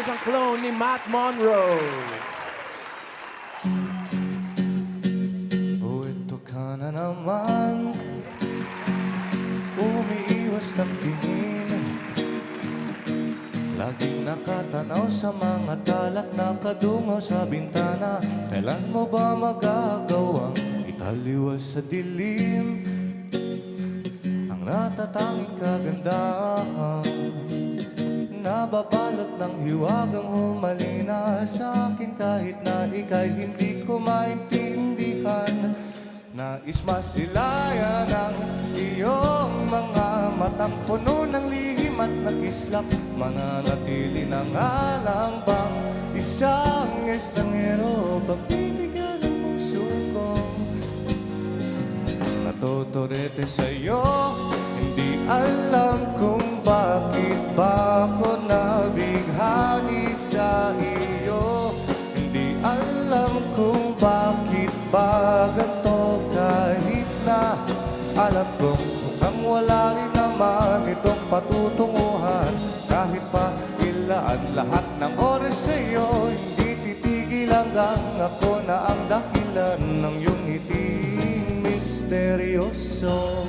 isang clone ni Matt Monroe. O ito ka na naman, umiiwas ng tingin, laging nakatanaw sa mga talat, nakadungaw sa bintana. Kailan mo ba magagawang italiwas sa dilim ang natatanging kagandahan? Nababalot ng hiwagang humalina sa akin kahit na ika'y hindi ko maintindihan. Nais masilayan ang iyong mga matang puno ng lihim at nakislap. Mananatili na nga lang bang isang estranghero pagbibigyan ng puso ko? Natuturete sa'yo, hindi alam kung bakit ba ako nabighani sa iyo. Hindi alam kung bakit ba ganito, kahit na alam kong mukhang wala rin naman itong patutunguhan. Kahit pa ilaan lahat ng oras sa'yo, hindi titigil hanggang ako na ang dahilan ng iyong ngiting misteryoso.